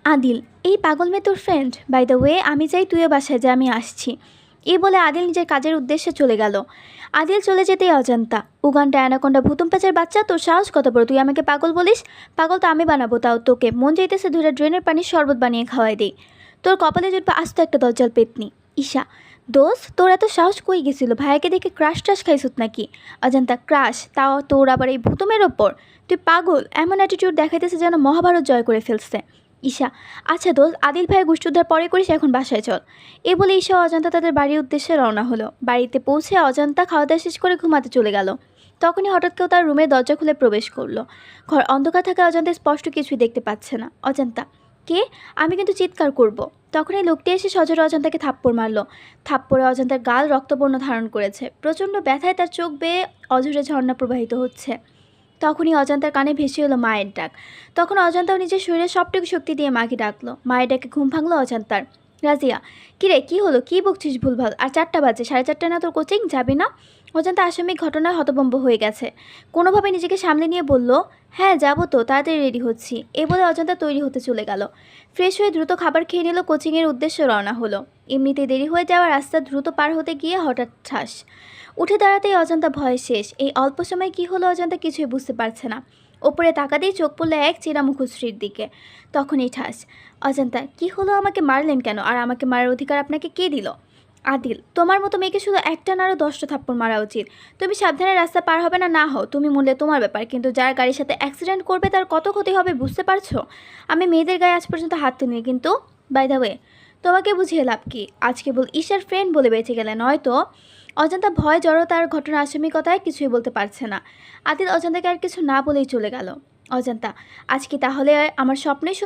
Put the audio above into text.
আদিল, এই পাগল মেয়ে তোর ফ্রেন্ড? বাই দ্য ওয়ে, আমি চাই তুইও বাসায় যা, আমি আসছি। এই বলে আদিল নিজের কাজের উদ্দেশ্যে চলে গেল। আদিল চলে যেতেই অজান্তা, উগান্ডা অ্যানাকোন্ডা ভুতুম প্যাচের বাচ্চা, তোর সাহস কত বড়, তুই আমাকে পাগল বলিস? পাগল তো আমি বানাবো, তাও তোকে। মন চাইতেছে ধরে ড্রেনের পানির শরবত বানিয়ে খাওয়াই দিই। তোর কপালে জুটবে আস্ত একটা দজ্জাল পেতনি। ঈশা, দোস্ত তোর এত সাহস কই গেছিল? ভাইয়াকে দেখে ক্রাশ টাশ খাইছুত নাকি? অজান্তা, ক্রাশ? তাও তোর আবার এই ভুতুমের ওপর? তুই পাগল? এমন অ্যাটিটিউড দেখাইতেছে যেন মহাভারত জয় করে ফেলছে। ঈশা, আচ্ছা দোস্ত, আদিল ভাইয়ের গোষ্ঠীউদ্ধার পরে করিস, এখন বাসায় চল। এ বলে ঈশা ও অজান্তা তাদের বাড়ির উদ্দেশ্যে রওনা হলো। বাড়িতে পৌঁছে অজান্তা খাওয়া দাওয়া শেষ করে ঘুমাতে চলে গেল। তখনই হঠাৎ কেউ তার রুমের দরজা খুলে প্রবেশ করলো। ঘর অন্ধকার থাকায় অজান্তা স্পষ্ট কিছুই দেখতে পাচ্ছে না। অজান্তা, কে? আমি কিন্তু চিৎকার করব। তখনই লোকটি এসে সজোরে অজান্তাকে থাপ্পড় মারল। থাপ্পড়ে অজান্তার গাল রক্তবর্ণ ধারণ করেছে। প্রচণ্ড ব্যথায় তার চোখ বেয়ে অঝরে ঝর্ণা প্রবাহিত হচ্ছে। তখনই অজান্তার কানে ভেসে এলো মায়ের ডাক। তখন অজান্তাও নিজের শরীরে সবটুকু শক্তি দিয়ে মাকে ডাকলো। মায়ের ডাকে ঘুম ভাঙলো অজান্তার। রাজিয়া, কিরে কী হলো? কী বকছিস ভুলভাল? আর 4টা বাজে, 4:30টায় না তোর কোচিং? যাবি না? অজান্তা আসামিক ঘটনায় হতভম্ব হয়ে গেছে। কোনোভাবে নিজেকে সামলে নিয়ে বলল, হ্যাঁ যাবো তো, তাড়াতাড়ি রেডি হচ্ছি। এ বলে অজান্তা তৈরি হতে চলে গেল। ফ্রেশ হয়ে দ্রুত খাবার খেয়ে নিল, কোচিংয়ের উদ্দেশ্যে রওনা হলো। এমনিতেই দেরি হয়ে যাওয়া রাস্তা দ্রুত পার হতে গিয়ে হঠাৎ ঠাস। উঠে দাঁড়াতেই অজান্তা ভয় শেষ। এই অল্প সময় কী হলো অজান্তা কিছুই বুঝতে পারছে না। ওপরে তাকাতেই চোখ পড়লো এক চেনা মুখশ্রীর দিকে। তখনই ঠাস। অজান্তা, কি হলো? আমাকে মারলেন কেন? আর আমাকে মারার অধিকার আপনাকে কে দিল? আদিল, তোমার মতো মেয়েকে শুধু একটা না আরও 10টা থাপ্পড় মারা উচিত। তুমি সাবধানে রাস্তা পার হবে না না হও, তুমি মূল্যে তোমার ব্যাপার, কিন্তু যার গাড়ির সাথে অ্যাক্সিডেন্ট করবে তার কত ক্ষতি হবে বুঝতে পারছো? আমি মেয়েদের গায়ে আজ পর্যন্ত হাত তুলিনি, কিন্তু বাই দ্য ওয়ে, তোমাকে বুঝিয়ে লাভ কি? আজ কেবল ঈশার ফ্রেন্ড বলে বেঁচে গেলে, নয়তো। অজান্তা ভয় জড়তার ঘটনা আসামিকতায় কিছুই বলতে পারছে না। আদিল অজান্তাকে আর কিছু না বলেই চলে গেল। অজান্তা, আজ কি তাহলে আমার স্বপ্নে